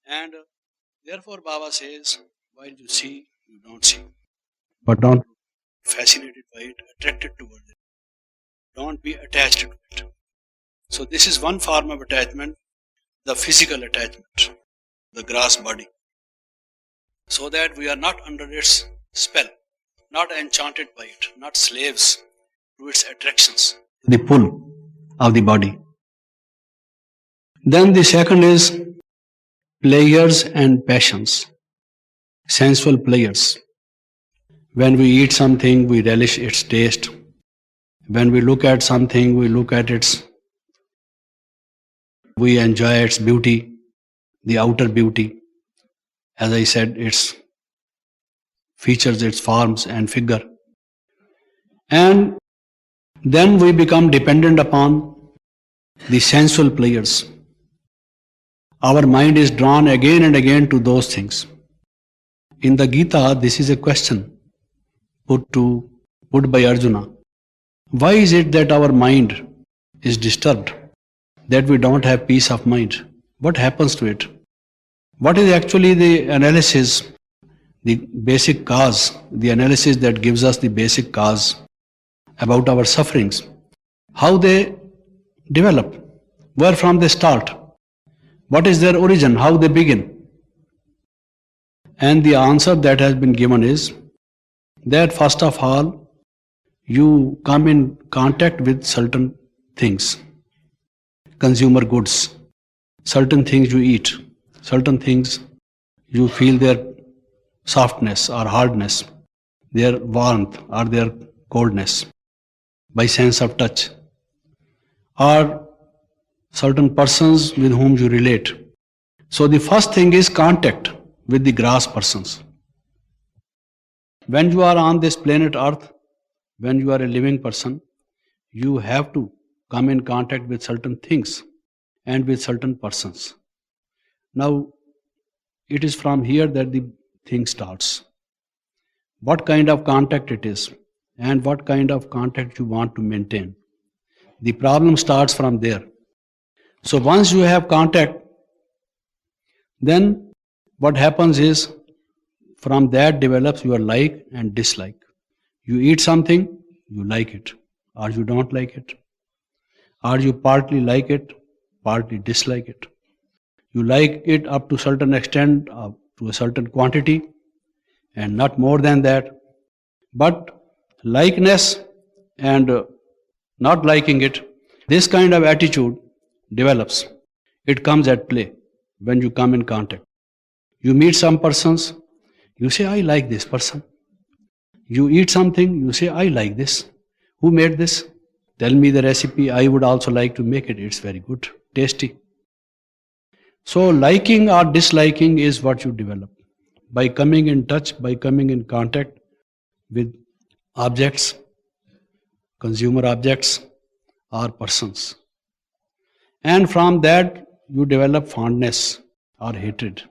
And therefore Baba says, while you see, you don't see. But don't be fascinated by it, attracted towards it. Don't be attached to it. So this is one form of attachment, the physical attachment, the gross body. So that we are not under its spell, not enchanted by it, not slaves to its attractions, the pull of the body. Then the second is pleasures and passions, sensual pleasures. When we eat something, we relish its taste. When we look at something, we look at we enjoy its beauty, the outer beauty. As I said, its features, its forms and figure. And then we become dependent upon the sensual pleasures. Our mind is drawn again and again to those things. In the Gita, this is a question put by Arjuna. Why is it that our mind is disturbed, that we don't have peace of mind? What happens to it? What is actually the analysis, the basic cause, the analysis that gives us the basic cause about our sufferings? How they develop? Where from they start? What is their origin? How they begin? And the answer that has been given is that first of all, you come in contact with certain things, consumer goods, certain things you eat, certain things you feel their softness or hardness, their warmth or their coldness by sense of touch, or certain persons with whom you relate. So the first thing is contact with the gross persons. When you are on this planet Earth, when you are a living person, you have to come in contact with certain things and with certain persons. Now, it is from here that the thing starts. What kind of contact it is and what kind of contact you want to maintain. The problem starts from there. So once you have contact, then what happens is from that develops your like and dislike. You eat something, you like it, or you don't like it. Or you partly like it, partly dislike it. You like it up to a certain extent, up to a certain quantity, and not more than that. But likeness and not liking it, this kind of attitude develops. It comes at play when you come in contact. You meet some persons, you say, I like this person. You eat something, you say, I like this. Who made this? Tell me the recipe, I would also like to make it. It's very good, tasty. So liking or disliking is what you develop by coming in touch, by coming in contact with objects, consumer objects or persons. And from that you develop fondness or hatred.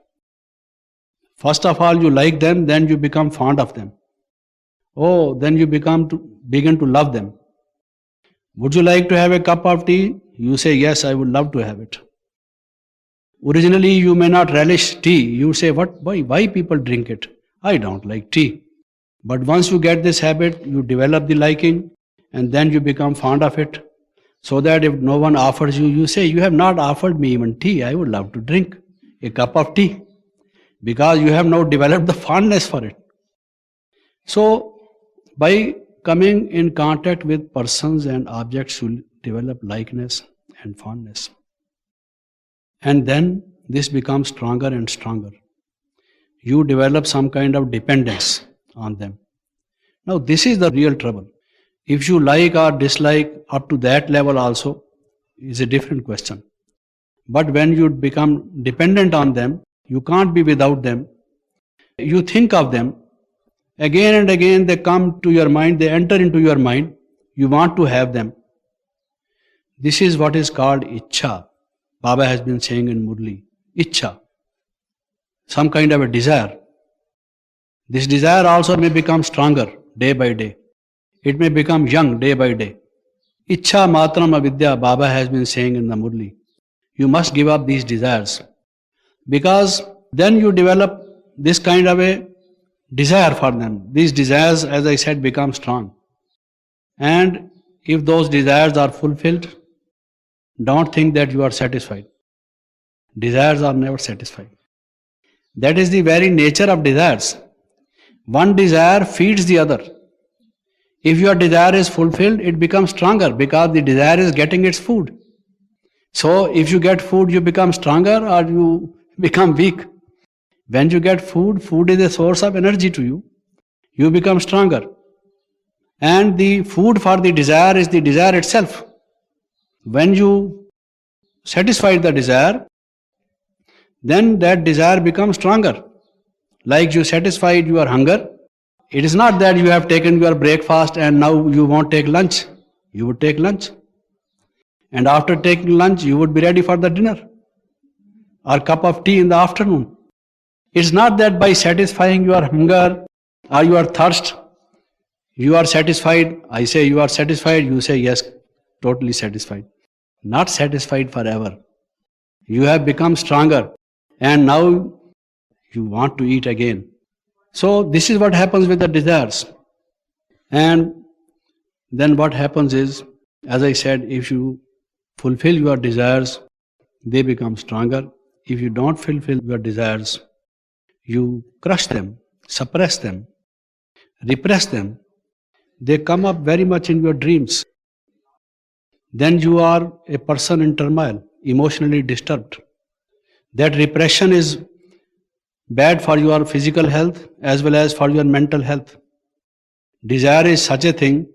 First of all you like them, then you become fond of them. Oh, then you begin to love them. Would you like to have a cup of tea? You say, yes, I would love to have it. Originally you may not relish tea. You say, why people drink it? I don't like tea. But once you get this habit, you develop the liking and then you become fond of it. So that if no one offers you, you say, you have not offered me even tea. I would love to drink a cup of tea. Because you have now developed the fondness for it. So by coming in contact with persons and objects, you develop likeness and fondness. And then this becomes stronger and stronger. You develop some kind of dependence on them. Now this is the real trouble. If you like or dislike up to that level also is a different question. But when you become dependent on them, you can't be without them. You think of them. Again and again they come to your mind, they enter into your mind. You want to have them. This is what is called Ichha. Baba has been saying in Murli. Ichha. Some kind of a desire. This desire also may become stronger day by day. It may become young day by day. Ichha matram avidya, Baba has been saying in the Murli. You must give up these desires. because then you develop this kind of a desire for them. These desires, as I said, become strong. And if those desires are fulfilled, don't think that you are satisfied. Desires are never satisfied. That is the very nature of desires. One desire feeds the other. If your desire is fulfilled, it becomes stronger because the desire is getting its food. So if you get food, you become stronger or you become weak. When you get food, food is a source of energy to you. You become stronger. And the food for the desire is the desire itself. When you satisfy the desire, then that desire becomes stronger. Like you satisfied your hunger. It is not that you have taken your breakfast and now you won't take lunch. You would take lunch. And after taking lunch, you would be ready for the dinner or cup of tea in the afternoon. It's not that by satisfying your hunger or your thirst, you are satisfied. I say you are satisfied, you say yes, totally satisfied. Not satisfied forever. You have become stronger and now you want to eat again. So this is what happens with the desires. And then what happens is, as I said, if you fulfill your desires, they become stronger. If you don't fulfill your desires, you crush them, suppress them, repress them. They come up very much in your dreams. Then you are a person in turmoil, emotionally disturbed. That repression is bad for your physical health as well as for your mental health. Desire is such a thing,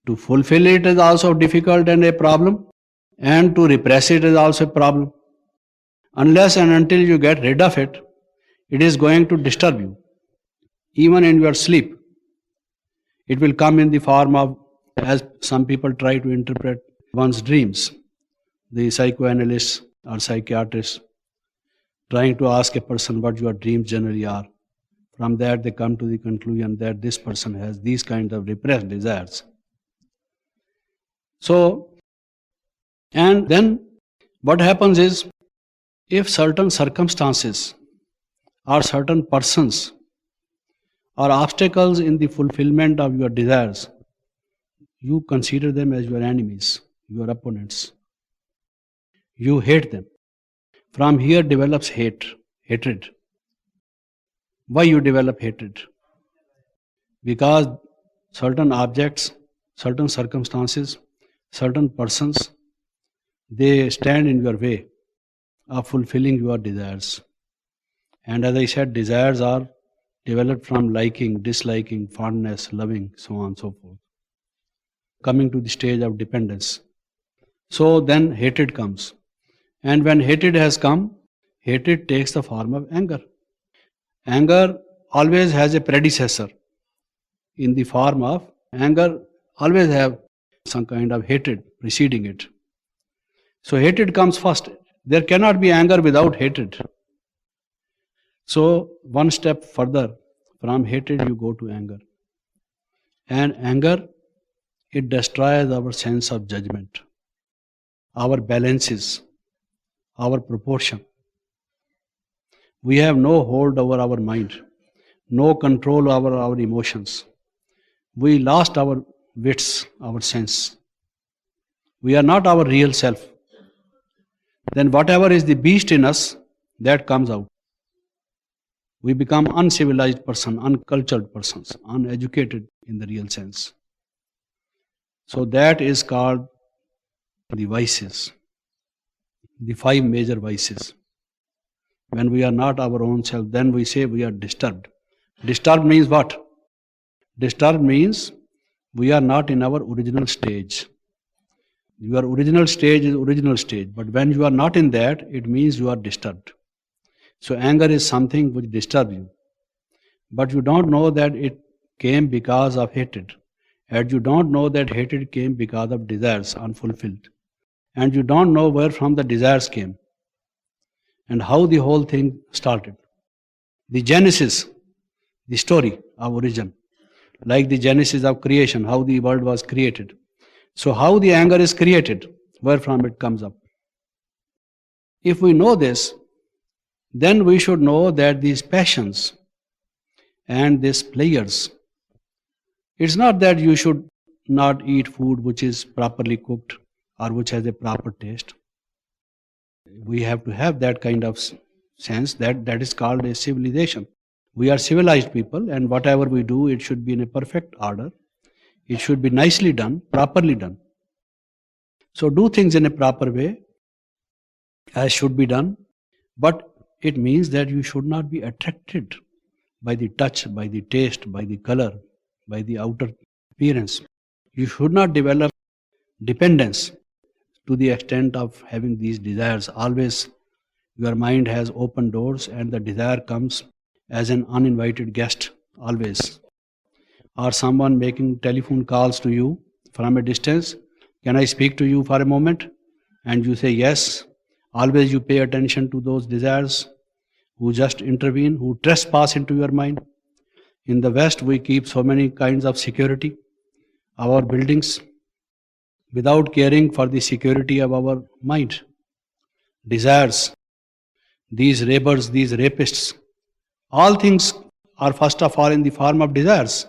to fulfill it is also difficult and a problem, and to repress it is also a problem. Unless and until you get rid of it, it is going to disturb you. Even in your sleep, it will come in the form of, as some people try to interpret one's dreams. The psychoanalysts or psychiatrists trying to ask a person what your dreams generally are. From that they come to the conclusion that this person has these kinds of repressed desires. So, and then what happens is, if certain circumstances or certain persons are obstacles in the fulfillment of your desires, you consider them as your enemies, your opponents. You hate them. From here develops hatred. Why you develop hatred? Because certain objects, certain circumstances, certain persons, they stand in your way of fulfilling your desires. And as I said, desires are developed from liking, disliking, fondness, loving, so on and so forth, coming to the stage of dependence. So then hatred comes. And when hatred has come, hatred takes the form of anger. Anger always has a predecessor in the form of anger, always have some kind of hatred preceding it. So hatred comes first. There cannot be anger without hatred. So one step further, from hatred you go to anger. And anger, it destroys our sense of judgment, our balances, our proportion. We have no hold over our mind, no control over our emotions. We lost our wits, our sense. We are not our real self. Then whatever is the beast in us, that comes out. We become uncivilized person, uncultured persons, uneducated in the real sense. So that is called the vices, the 5 major vices. When we are not our own self, then we say we are disturbed. Disturbed means what? Disturbed means we are not in our original stage. Your original stage is original stage, but when you are not in that, it means you are disturbed. So anger is something which disturbs you. But you don't know that it came because of hatred. And you don't know that hatred came because of desires unfulfilled. And you don't know where from the desires came and how the whole thing started. The genesis, the story of origin, like the genesis of creation, how the world was created. So how the anger is created, where from it comes up. If we know this, then we should know that these passions and these players, it's not that you should not eat food which is properly cooked or which has a proper taste. We have to have that kind of sense that is called a civilization. We are civilized people, and whatever we do, it should be in a perfect order. It should be nicely done, properly done. So do things in a proper way, as should be done, but it means that you should not be attracted by the touch, by the taste, by the color, by the outer appearance. You should not develop dependence to the extent of having these desires. Always your mind has open doors and the desire comes as an uninvited guest, always. Or someone making telephone calls to you from a distance, can I speak to you for a moment? And you say yes. Always you pay attention to those desires who just intervene, who trespass into your mind. In the West, we keep so many kinds of security, our buildings, without caring for the security of our mind. Desires, these rapers, these rapists, all things are first of all in the form of desires.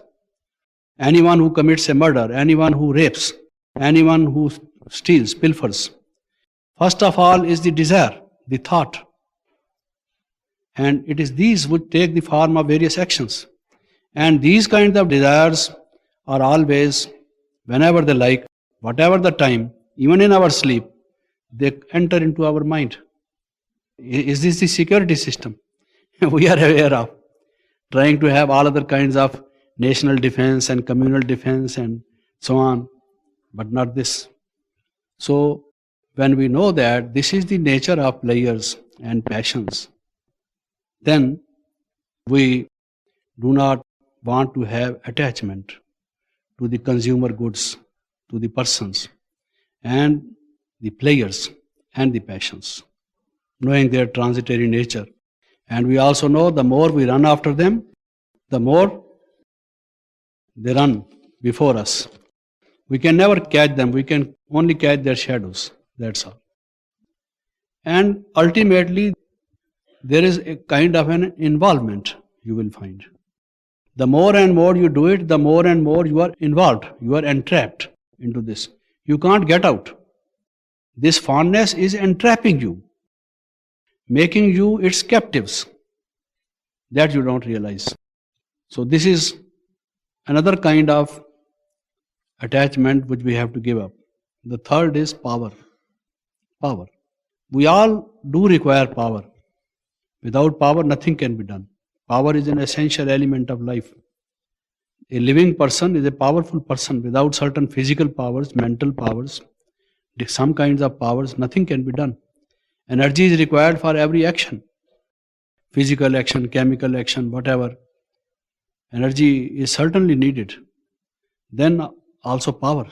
Anyone who commits a murder, anyone who rapes, anyone who steals, pilfers, first of all is the desire, the thought. And it is these which take the form of various actions. And these kinds of desires are always, whenever they like, whatever the time, even in our sleep, they enter into our mind. Is this the security system we are aware of? Trying to have all other kinds of national defense and communal defense and so on, but not this. So, when we know that this is the nature of players and passions, then we do not want to have attachment to the consumer goods, to the persons and the players and the passions, knowing their transitory nature. And we also know the more we run after them, the more they run before us. We can never catch them, we can only catch their shadows, that's all. And ultimately, there is a kind of an involvement you will find. The more and more you do it, the more and more you are involved, you are entrapped into this. You can't get out. This fondness is entrapping you, making you its captives, that you don't realize. So this is another kind of attachment which we have to give up. The third is power. Power. We all do require power. Without power, nothing can be done. Power is an essential element of life. A living person is a powerful person. Without certain physical powers, mental powers, some kinds of powers, nothing can be done. Energy is required for every action. Physical action, chemical action, whatever. Energy is certainly needed. Then also power.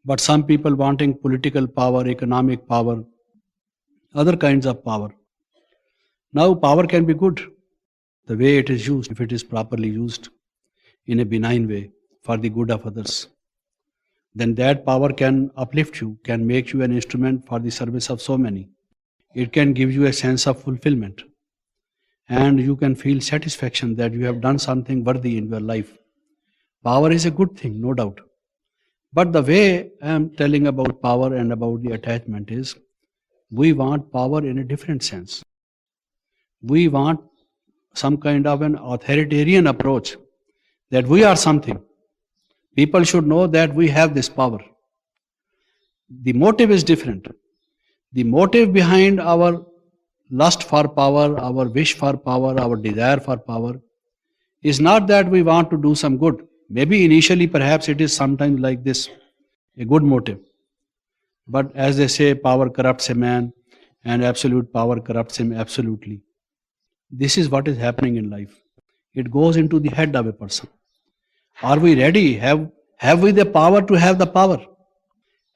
But some people wanting political power, economic power, other kinds of power. Now power can be good, the way it is used, if it is properly used in a benign way for the good of others. Then that power can uplift you, can make you an instrument for the service of so many. It can give you a sense of fulfillment. And you can feel satisfaction that you have done something worthy in your life. Power is a good thing, no doubt. But the way I am telling about power and about the attachment is, we want power in a different sense. We want some kind of an authoritarian approach, that we are something. People should know that we have this power. The motive is different. The motive behind our lust for power, our wish for power, our desire for power, is not that we want to do some good. Maybe initially perhaps it is sometimes like this, a good motive. But as they say, power corrupts a man and absolute power corrupts him absolutely. This is what is happening in life. It goes into the head of a person. Are we ready? Have we the power to have the power?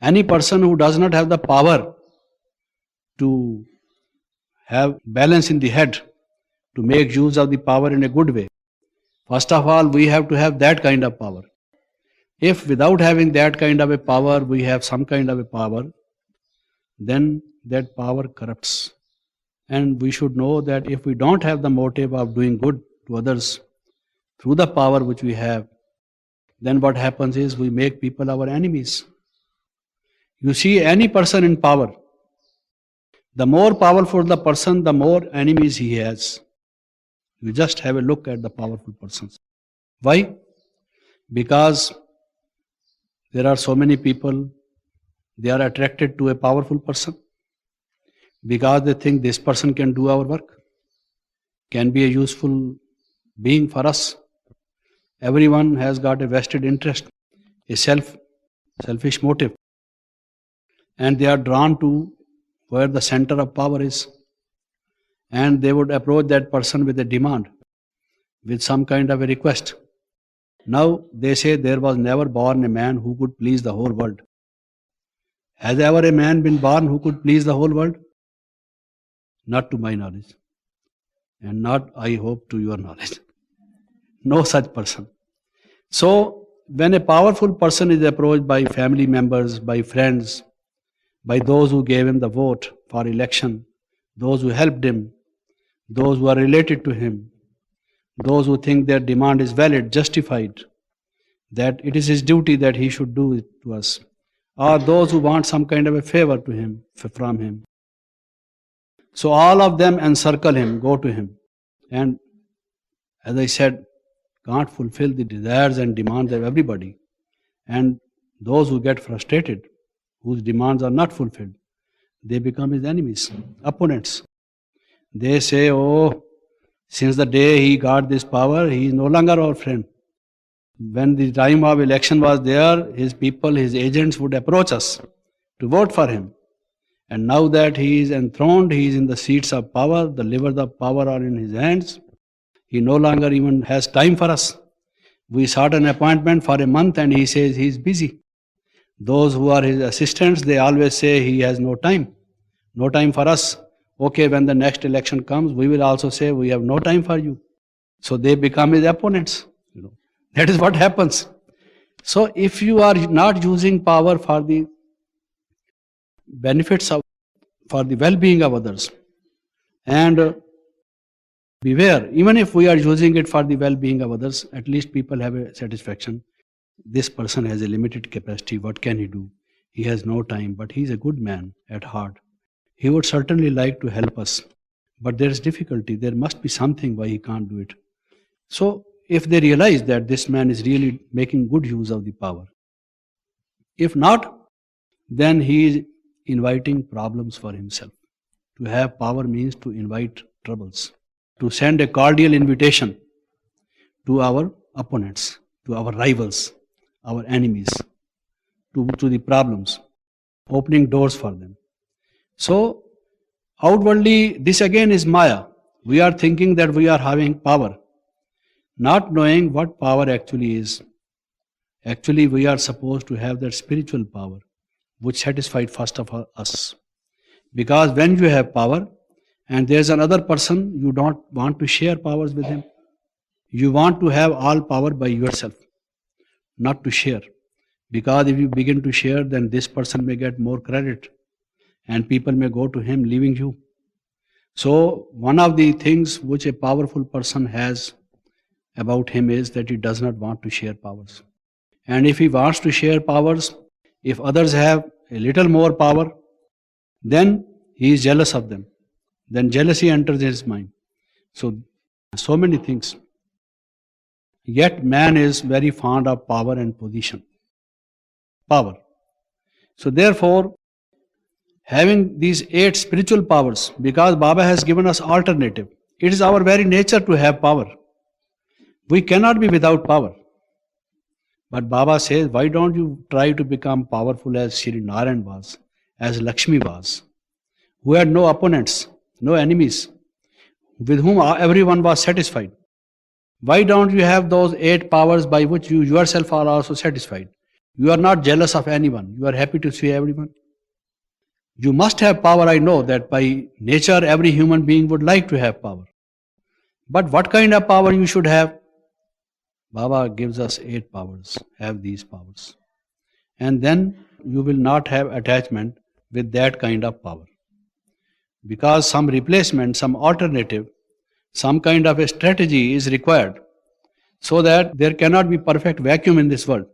Any person who does not have the power to have balance in the head, to make use of the power in a good way, first of all, we have to have that kind of power. If without having that kind of a power, we have some kind of a power, then that power corrupts. And we should know that if we don't have the motive of doing good to others through the power which we have, then what happens is we make people our enemies. You see any person in power, the more powerful the person, the more enemies he has. You just have a look at the powerful persons. Why? Because there are so many people, they are attracted to a powerful person because they think this person can do our work, can be a useful being for us. Everyone has got a vested interest, a selfish motive, and they are drawn to where the center of power is, and they would approach that person with a demand, with some kind of a request. Now they say there was never born a man who could please the whole world. Has ever a man been born who could please the whole world? Not to my knowledge, and not, I hope, to your knowledge. No such person. So when a powerful person is approached by family members, by friends, by those who gave him the vote for election, those who helped him, those who are related to him, those who think their demand is valid, justified, that it is his duty that he should do it to us, or those who want some kind of a favor to him, from him. So all of them encircle him, go to him, and as I said, can't fulfill the desires and demands of everybody. And those who get frustrated, whose demands are not fulfilled, they become his enemies, opponents. They say, oh, since the day he got this power, he is no longer our friend. When the time of election was there, his people, his agents would approach us to vote for him. And now that he is enthroned, he is in the seats of power, the levers of power are in his hands, he no longer even has time for us. We sought an appointment for a month and he says he is busy. Those who are his assistants, they always say he has no time for us. Okay, when the next election comes, we will also say we have no time for you. So they become his opponents. That is what happens. So if you are not using power for the benefits of, for the well-being of others, and beware, even if we are using it for the well-being of others, at least people have a satisfaction. This person has a limited capacity, what can he do? He has no time, but he is a good man at heart. He would certainly like to help us, but there is difficulty. There must be something why he can't do it. So if they realize that this man is really making good use of the power, if not, then he is inviting problems for himself. To have power means to invite troubles, to send a cordial invitation to our opponents, to our rivals, our enemies, to the problems, opening doors for them. So outwardly, this again is Maya. We are thinking that we are having power, not knowing what power actually is. Actually, we are supposed to have that spiritual power, which satisfies first of all us. Because when you have power, and there's another person, you don't want to share powers with him. You want to have all power by yourself, not to share. Because if you begin to share, then this person may get more credit and people may go to him leaving you. So one of the things which a powerful person has about him is that he does not want to share powers. And if he wants to share powers, if others have a little more power, then he is jealous of them. Then jealousy enters his mind. So many things. Yet man is very fond of power and position. Power. So therefore, having these 8 spiritual powers, because Baba has given us alternative, it is our very nature to have power. We cannot be without power. But Baba says, why don't you try to become powerful as Shri Narayan was, as Lakshmi was, who had no opponents, no enemies, with whom everyone was satisfied. Why don't you have those 8 powers by which you yourself are also satisfied? You are not jealous of anyone. You are happy to see everyone. You must have power. I know that by nature every human being would like to have power. But what kind of power you should have? Baba gives us 8 powers. Have these powers. And then you will not have attachment with that kind of power. because some replacement, some alternative, some kind of a strategy is required, so that there cannot be perfect vacuum in this world.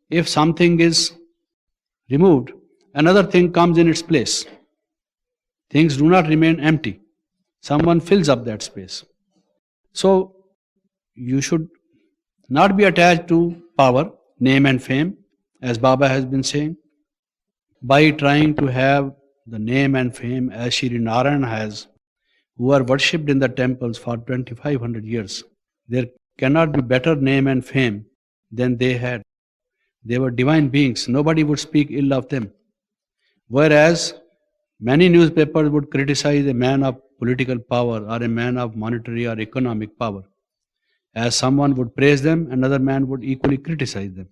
If something is removed, another thing comes in its place. Things do not remain empty. Someone fills up that space. So you should not be attached to power, name and fame, as Baba has been saying. By trying to have the name and fame as Shri Narayan has, who are worshipped in the temples for 2500 years, there cannot be better name and fame than they had. They were divine beings. Nobody would speak ill of them. Whereas many newspapers would criticize a man of political power or a man of monetary or economic power. As someone would praise them, another man would equally criticize them.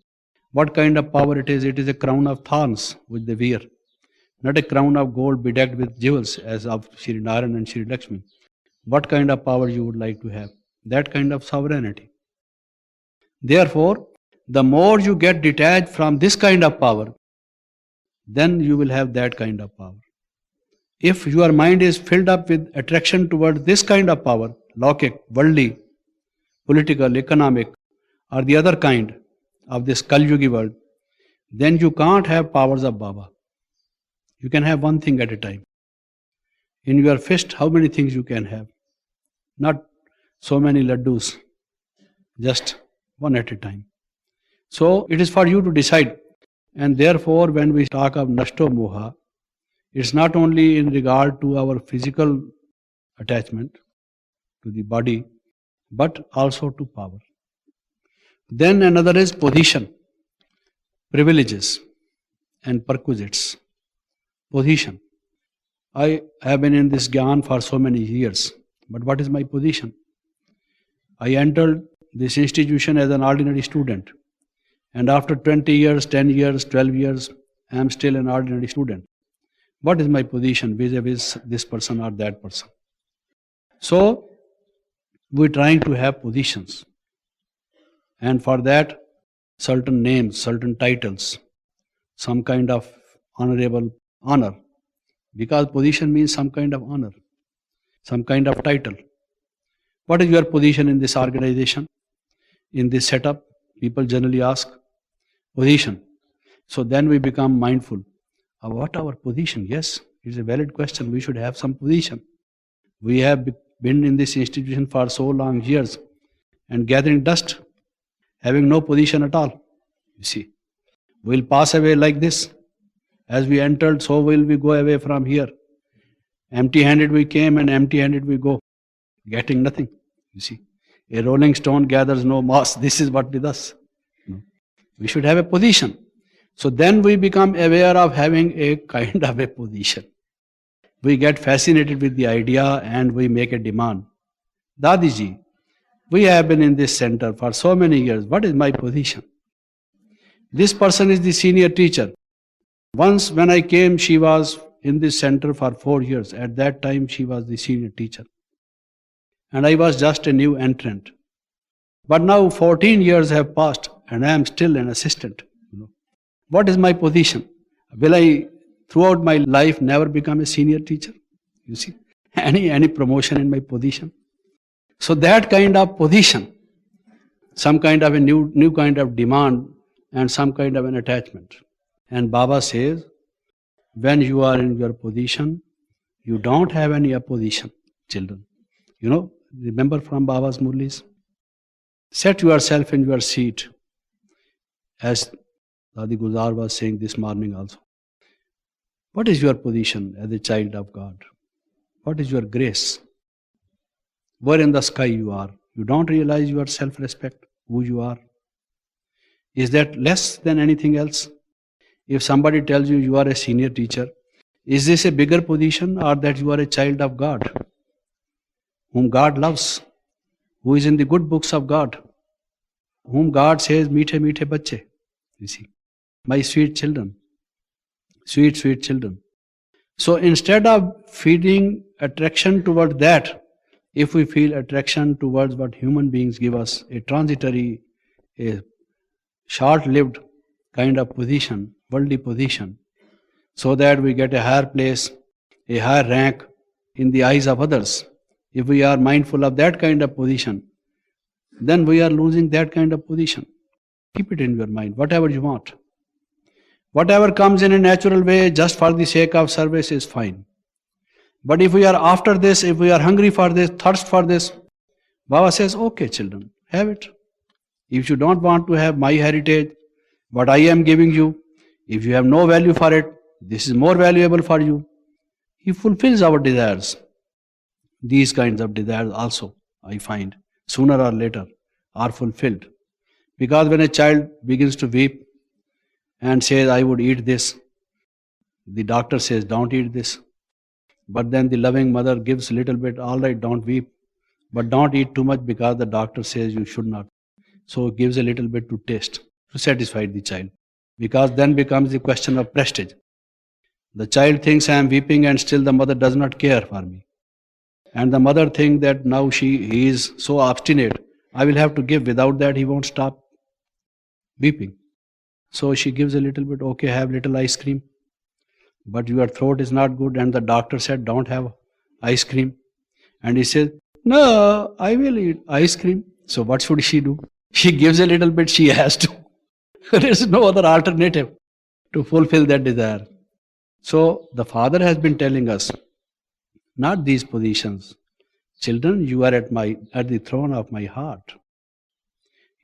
What kind of power it is? It is a crown of thorns which they wear, not a crown of gold bedecked with jewels as of Shri Narayan and Shri Lakshmi. What kind of power you would like to have? That kind of sovereignty. Therefore, the more you get detached from this kind of power, then you will have that kind of power. If your mind is filled up with attraction towards this kind of power, Lokik, worldly, political, economic, or the other kind of this Kali Yugi world, then you can't have powers of Baba. You can have one thing at a time. In your fist, how many things you can have? Not so many laddus, just one at a time. So it is for you to decide. And therefore, when we talk of Nashto Moha, it's not only in regard to our physical attachment to the body, but also to power. Then another is position, privileges and perquisites. Position. I have been in this Gyan for so many years, but what is my position? I entered this institution as an ordinary student, and after 20 years, 10 years, 12 years, I am still an ordinary student. What is my position vis-a-vis this person or that person? So, we are trying to have positions, and for that, certain names, certain titles, some kind of honorable honor, because position means some kind of honor, some kind of title. What is your position in this organization, in this setup? People generally ask, position. So then we become mindful of what our position. Yes, it's a valid question. We should have some position. We have been in this institution for so long years and gathering dust, having no position at all. You see, we'll pass away like this. As we entered, so will we go away from here. Empty-handed we came and empty-handed we go, getting nothing. You see, a rolling stone gathers no moss. This is what with us. We should have a position. So then we become aware of having a kind of a position. We get fascinated with the idea and we make a demand. Dadiji, we have been in this center for so many years. What is my position? This person is the senior teacher. Once when I came, she was in this center for 4 years. At that time, she was the senior teacher. And I was just a new entrant. But now 14 years have passed and I am still an assistant. What is my position? Will I, throughout my life, never become a senior teacher? You see, any promotion in my position? So that kind of position, some kind of a new kind of demand and some kind of an attachment. And Baba says, when you are in your position, you don't have any opposition, children. Remember from Baba's Murlis? Set yourself in your seat, as Dadi Gulzar was saying this morning also. What is your position as a child of God? What is your grace? Where in the sky you are? You don't realize your self-respect, who you are. Is that less than anything else? If somebody tells you you are a senior teacher, is this a bigger position or that you are a child of God, whom God loves, who is in the good books of God, whom God says, meethe meethe bacche, you see, my sweet children, sweet, sweet children. So instead of feeding attraction toward that, if we feel attraction towards what human beings give us, a transitory, a short-lived kind of position, worldly position, so that we get a higher place a higher rank in the eyes of others, if we are mindful of that kind of position, then we are losing that kind of position. Keep it in your mind, whatever you want. Whatever comes in a natural way just for the sake of service is fine. But if we are after this, if we are hungry for this, thirst for this, Baba says, okay children, have it. If you don't want to have my heritage, what I am giving you, if you have no value for it, this is more valuable for you. He fulfills our desires. These kinds of desires also, I find, sooner or later are fulfilled. Because when a child begins to weep and says, I would eat this, the doctor says, don't eat this. But then the loving mother gives a little bit, all right, don't weep, but don't eat too much because the doctor says you should not. So gives a little bit to taste, to satisfy the child. Because then becomes the question of prestige. The child thinks I am weeping and still the mother does not care for me. And the mother thinks that now he is so obstinate, I will have to give, without that he won't stop weeping. So she gives a little bit, okay, have little ice cream. But your throat is not good and the doctor said don't have ice cream. And he says, no, I will eat ice cream. So what should she do? She gives a little bit, she has to. There is no other alternative to fulfill that desire. So the Father has been telling us, not these positions. Children, you are at the throne of my heart.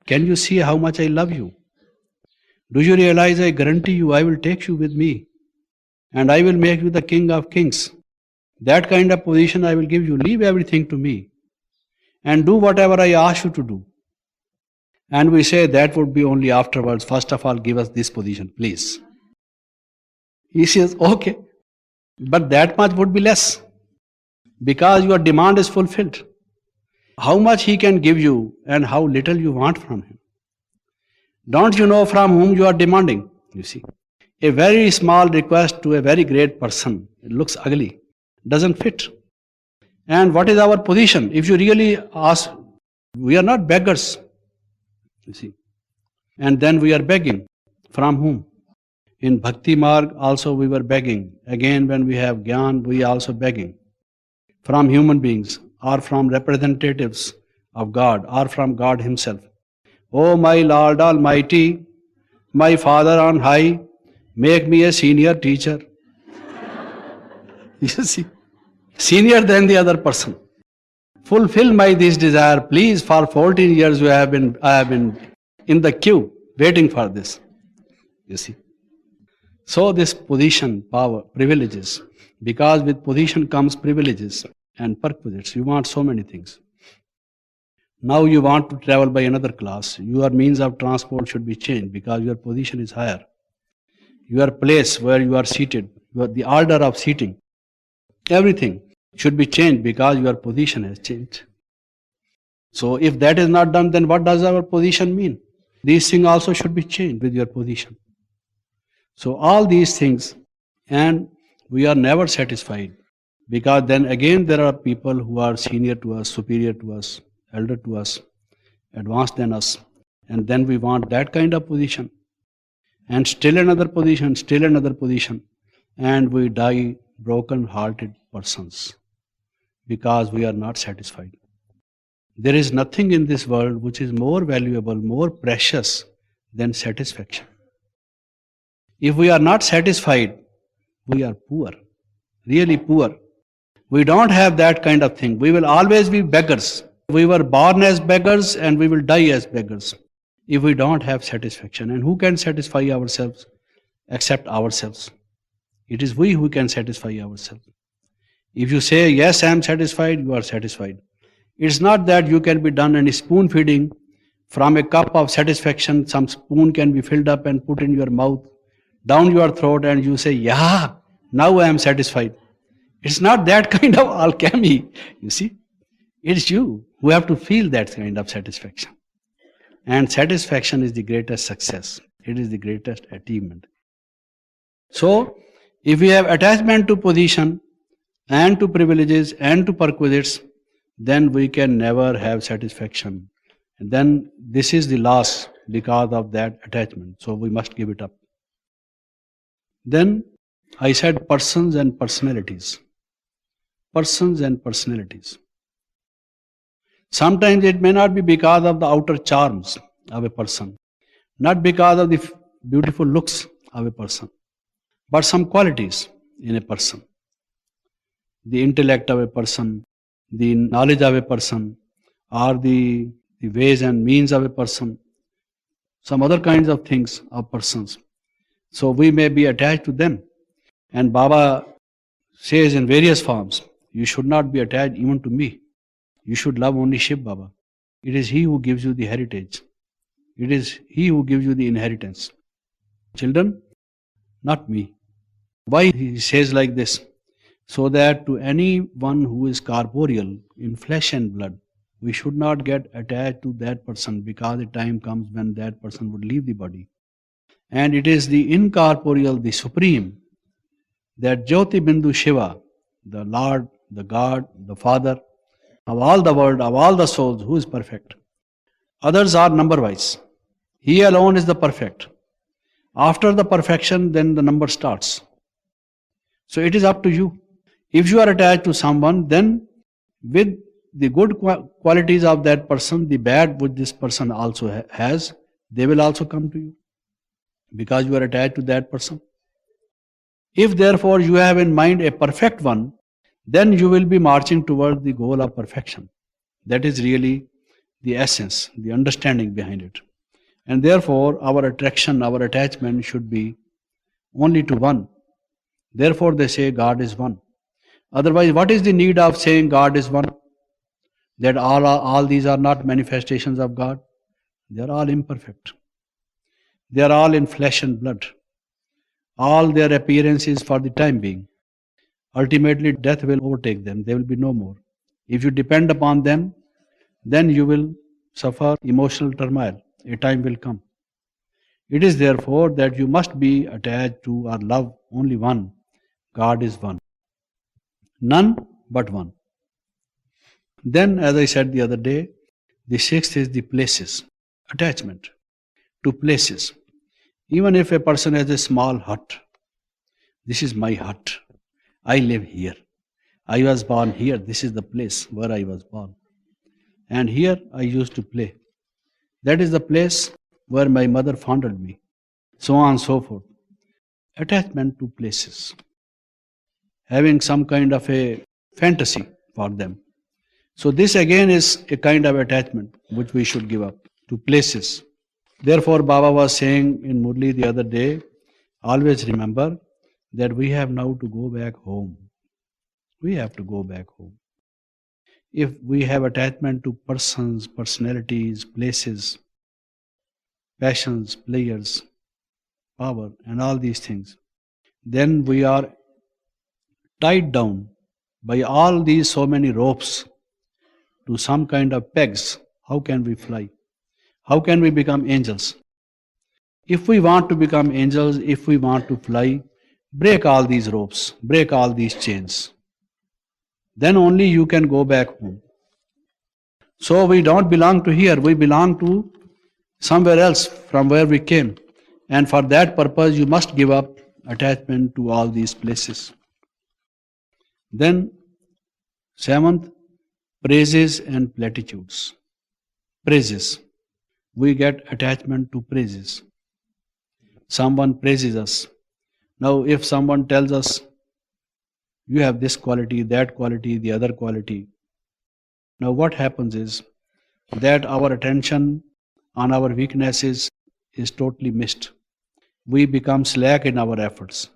Can you see how much I love you? Do you realize I guarantee you I will take you with me and I will make you the King of Kings. That kind of position I will give you. Leave everything to me and do whatever I ask you to do. And we say that would be only afterwards. First of all, give us this position, please. He says, okay, but that much would be less because your demand is fulfilled. How much he can give you and how little you want from him. Don't you know from whom you are demanding? You see, a very small request to a very great person, it looks ugly, doesn't fit. And what is our position? If you really ask, we are not beggars, you see. And then we are begging. From whom? In Bhakti Marg also we were begging. Again when we have Gyan, we also begging. From human beings or from representatives of God or from God himself. O my Lord Almighty, my Father on high, make me a senior teacher. You see, senior than the other person. Fulfill my this desire, please. For 14 years I have been in the queue waiting for this. You see. So this position, power, privileges, because with position comes privileges and perquisites. You want so many things. Now you want to travel by another class. Your means of transport should be changed because your position is higher. Your place where you are seated, the order of seating, everything should be changed because your position has changed. So if that is not done, then what does our position mean? These things also should be changed with your position. So all these things, and we are never satisfied because then again there are people who are senior to us, superior to us, elder to us, advanced than us, and then we want that kind of position and still another position, and we die broken-hearted persons because we are not satisfied. There is nothing in this world which is more valuable, more precious than satisfaction. If we are not satisfied, we are poor, really poor. We don't have that kind of thing. We will always be beggars. We were born as beggars and we will die as beggars if we don't have satisfaction. And who can satisfy ourselves except ourselves? It is we who can satisfy ourselves. If you say, yes, I am satisfied, you are satisfied. It's not that you can be done any spoon feeding from a cup of satisfaction. Some spoon can be filled up and put in your mouth, down your throat, and you say, yeah, now I am satisfied. It's not that kind of alchemy, you see. It's you who have to feel that kind of satisfaction. And satisfaction is the greatest success. It is the greatest achievement. So, if we have attachment to position and to privileges and to perquisites, then we can never have satisfaction. And then this is the loss because of that attachment. So we must give it up. Then I said persons and personalities. persons and personalities. Sometimes it may not be because of the outer charms of a person, not because of the beautiful looks of a person, but some qualities in a person. The intellect of a person, the knowledge of a person, or the ways and means of a person, some other kinds of things of persons. So we may be attached to them. And Baba says in various forms, you should not be attached even to me. You should love only Shiv Baba. It is he who gives you the heritage. It is he who gives you the inheritance. Children, not me. Why he says like this? So that to anyone who is corporeal in flesh and blood, we should not get attached to that person, because the time comes when that person would leave the body. And it is the incorporeal, the supreme, that Jyoti Bindu Shiva, the Lord, the God, the Father of all the world, of all the souls, who is perfect. Others are number-wise. He alone is the perfect. After the perfection, then the number starts. So it is up to you. If you are attached to someone, then with the good qualities of that person, the bad which this person also has, they will also come to you, because you are attached to that person. If therefore you have in mind a perfect one, then you will be marching towards the goal of perfection. That is really the essence, the understanding behind it. And therefore our attraction, our attachment should be only to one. Therefore they say God is one. Otherwise, what is the need of saying God is one? That all these are not manifestations of God. They are all imperfect. They are all in flesh and blood. All their appearance is for the time being. Ultimately, death will overtake them. There will be no more. If you depend upon them, then you will suffer emotional turmoil. A time will come. It is therefore that you must be attached to or love only one. God is one. None but one. Then, as I said the other day, the sixth is the places. Attachment to places. Even if a person has a small hut, this is my hut. I live here. I was born here. This is the place where I was born. And here I used to play. That is the place where my mother fondled me. So on and so forth. Attachment to places. Having some kind of a fantasy for them. So this again is a kind of attachment which we should give up to places. Therefore Baba was saying in Murli the other day, always remember that we have now to go back home. We have to go back home. If we have attachment to persons, personalities, places, passions, players, power and all these things, then we are tied down by all these so many ropes to some kind of pegs. How can we fly? How can we become angels? If we want to become angels, if we want to fly, break all these ropes, break all these chains. Then only you can go back home. So we don't belong to here, we belong to somewhere else from where we came. And for that purpose you must give up attachment to all these places. Then, seventh, praises and platitudes. Praises. We get attachment to praises. Someone praises us. Now, if someone tells us, you have this quality, that quality, the other quality. Now, what happens is that our attention on our weaknesses is totally missed. We become slack in our efforts.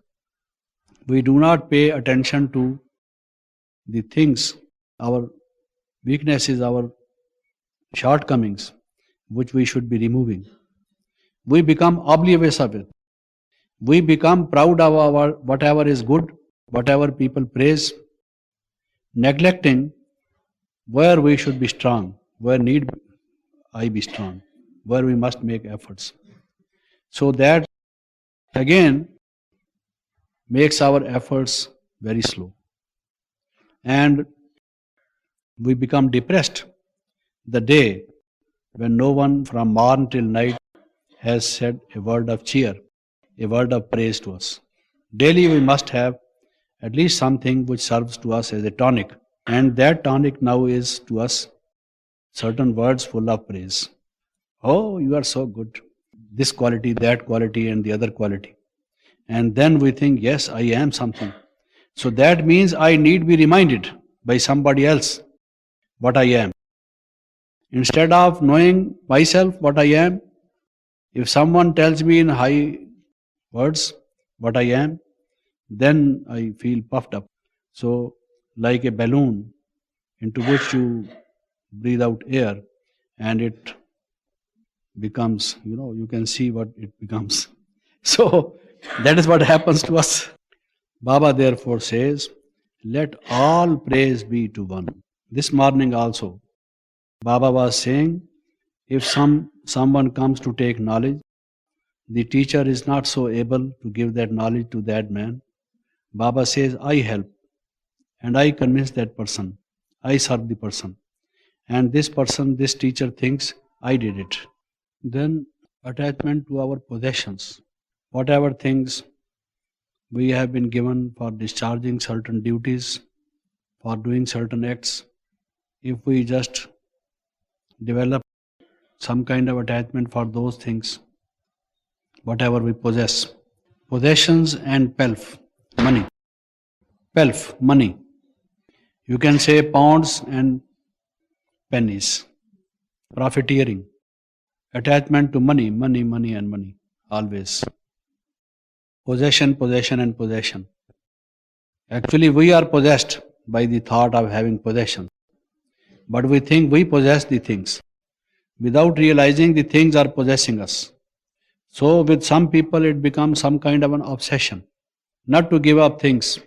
We do not pay attention to the things, our weaknesses, our shortcomings, which we should be removing. We become oblivious of it. We become proud of our whatever is good, whatever people praise, neglecting where we should be strong, where need I be strong, where we must make efforts. So that again makes our efforts very slow. And we become depressed the day when no one from morn till night has said a word of cheer, a word of praise to us. Daily we must have at least something which serves to us as a tonic. And that tonic now is to us certain words full of praise. Oh, you are so good. This quality, that quality, and the other quality. And then we think, yes, I am something. So that means I need be reminded by somebody else what I am. Instead of knowing myself what I am, if someone tells me in high words what I am, then I feel puffed up. So, like a balloon into which you breathe out air and it becomes, you can see what it becomes. So, that is what happens to us. Baba therefore says, let all praise be to one. This morning also, Baba was saying, if someone comes to take knowledge, the teacher is not so able to give that knowledge to that man. Baba says, I help and I convince that person. I serve the person. And this person, this teacher thinks I did it. Then attachment to our possessions. Whatever things we have been given for discharging certain duties, for doing certain acts, if we just develop some kind of attachment for those things, whatever we possess, possessions and pelf, money. Pelf, money. You can say pounds and pennies. Profiteering. Attachment to money, money, money and money. Always. Possession, possession and possession. Actually, we are possessed by the thought of having possession. But we think we possess the things. Without realizing the things are possessing us. So with some people it becomes some kind of an obsession. Not to give up things.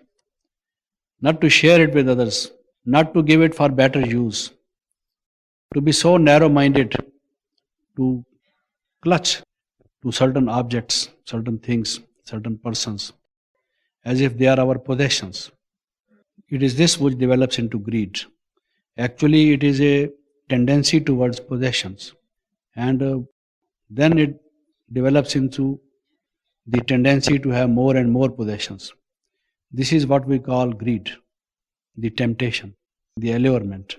Not to share it with others. Not to give it for better use. To be so narrow-minded. To clutch to certain objects, certain things, certain persons. As if they are our possessions. It is this which develops into greed. Actually, it is a tendency towards possessions. And then it develops into the tendency to have more and more possessions. This is what we call greed, the temptation, the allurement.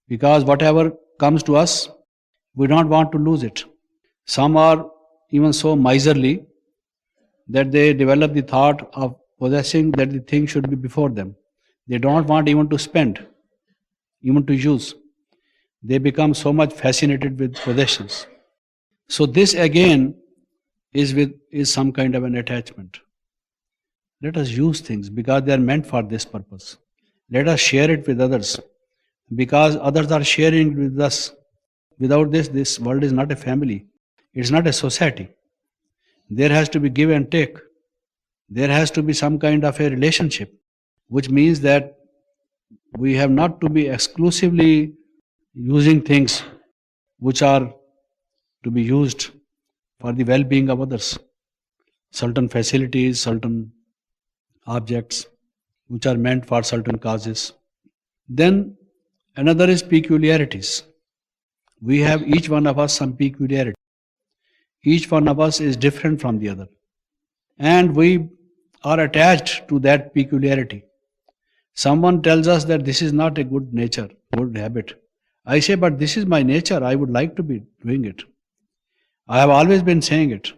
Because whatever comes to us, we don't want to lose it. Some are even so miserly that they develop the thought of possessing that the thing should be before them. They don't want even to spend, even to use. They become so much fascinated with possessions. So this again is some kind of an attachment. Let us use things because they are meant for this purpose. Let us share it with others because others are sharing with us. Without this world is not a family. It's not a society. There has to be give and take. There has to be some kind of a relationship, which means that we have not to be exclusively using things which are to be used for the well-being of others. Certain facilities, certain objects which are meant for certain causes. Then another is peculiarities. We have each one of us some peculiarity. Each one of us is different from the other. And we are attached to that peculiarity. Someone tells us that this is not a good nature, good habit. I say, but this is my nature, I would like to be doing it. I have always been saying it.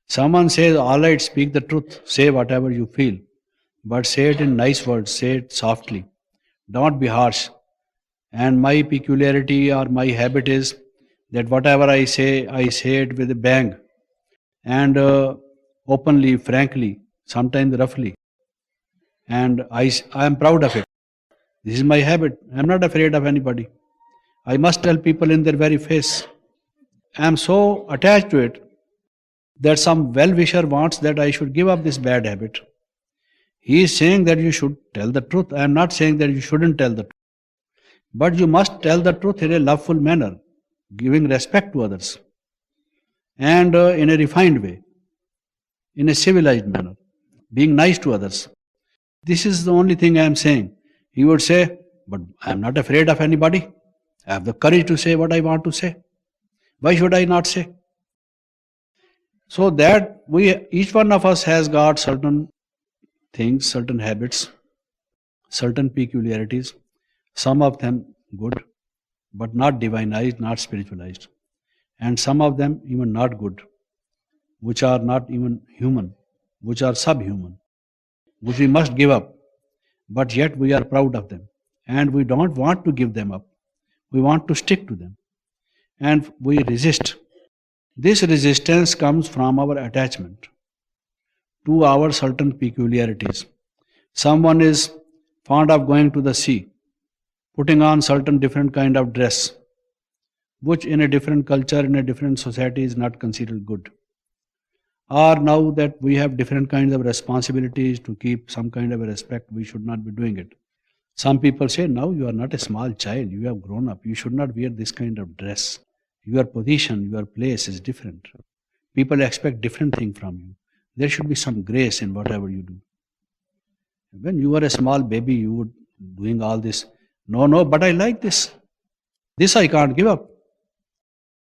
Someone says, all right, speak the truth, say whatever you feel, but say it in nice words, say it softly. Don't be harsh. And my peculiarity or my habit is that whatever I say it with a bang and openly, frankly, sometimes roughly. And I am proud of it. This is my habit. I am not afraid of anybody. I must tell people in their very face. I am so attached to it that some well-wisher wants that I should give up this bad habit. He is saying that you should tell the truth. I am not saying that you shouldn't tell the truth. But you must tell the truth in a loveful manner, giving respect to others, and in a refined way, in a civilized manner, being nice to others. This is the only thing I am saying. He would say, but I am not afraid of anybody. I have the courage to say what I want to say. Why should I not say? So that each one of us has got certain things, certain habits, certain peculiarities, some of them good, but not divinized, not spiritualized, and some of them even not good, which are not even human, which are subhuman, which we must give up, but yet we are proud of them, and we don't want to give them up. We want to stick to them, and we resist. This resistance comes from our attachment to our certain peculiarities. Someone is fond of going to the sea, putting on certain different kind of dress, which in a different culture, in a different society is not considered good. Or now that we have different kinds of responsibilities to keep some kind of a respect, we should not be doing it. Some people say, now you are not a small child, you have grown up, you should not wear this kind of dress. Your position, your place is different. People expect different things from you. There should be some grace in whatever you do. When you were a small baby, you would doing all this. No, but I like this. This I can't give up.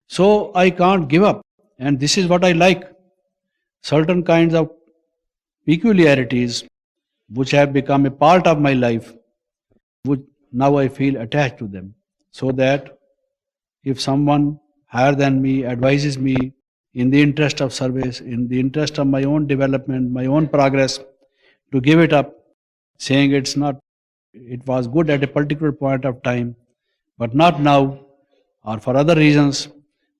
So I can't give up. And this is what I like. Certain kinds of peculiarities which have become a part of my life, which now I feel attached to them. So that if someone higher than me advises me in the interest of service, in the interest of my own development, my own progress, to give it up, saying it was good at a particular point of time, but not now, or for other reasons,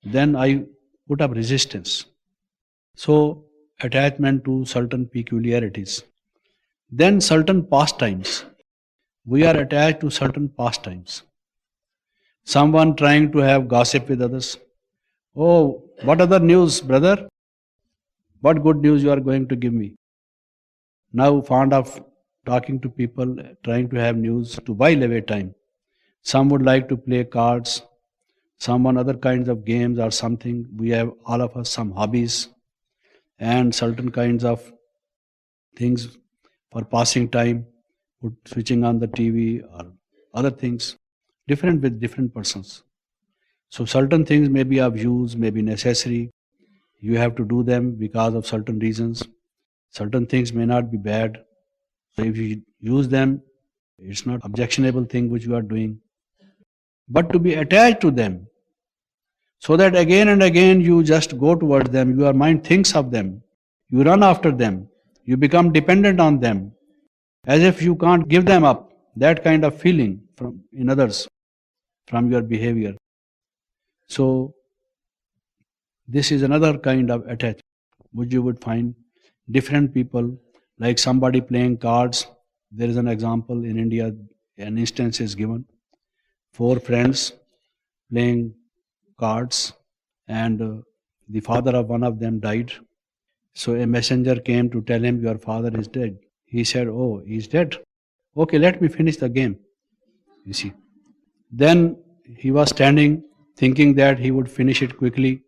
then I put up resistance. So, attachment to certain peculiarities. Then certain pastimes. We are attached to certain pastimes. Someone trying to have gossip with others. Oh, what other news, brother? What good news you are going to give me? Now fond of talking to people, trying to have news to while away time. Some would like to play cards, some on other kinds of games or something. We have all of us some hobbies and certain kinds of things for passing time, switching on the TV or other things, different with different persons. So certain things may be of use, may be necessary. You have to do them because of certain reasons. Certain things may not be bad. So if you use them, it's not objectionable thing which you are doing. But to be attached to them, so that again and again you just go towards them, your mind thinks of them, you run after them, you become dependent on them, as if you can't give them up, that kind of feeling in others from your behavior. So this is another kind of attachment which you would find different people, like somebody playing cards. There is an example in India, an instance is given. 4 friends playing cards, and the father of one of them died. So a messenger came to tell him, your father is dead. He said, oh, he's dead. Okay, let me finish the game. You see. Then he was standing thinking that he would finish it quickly.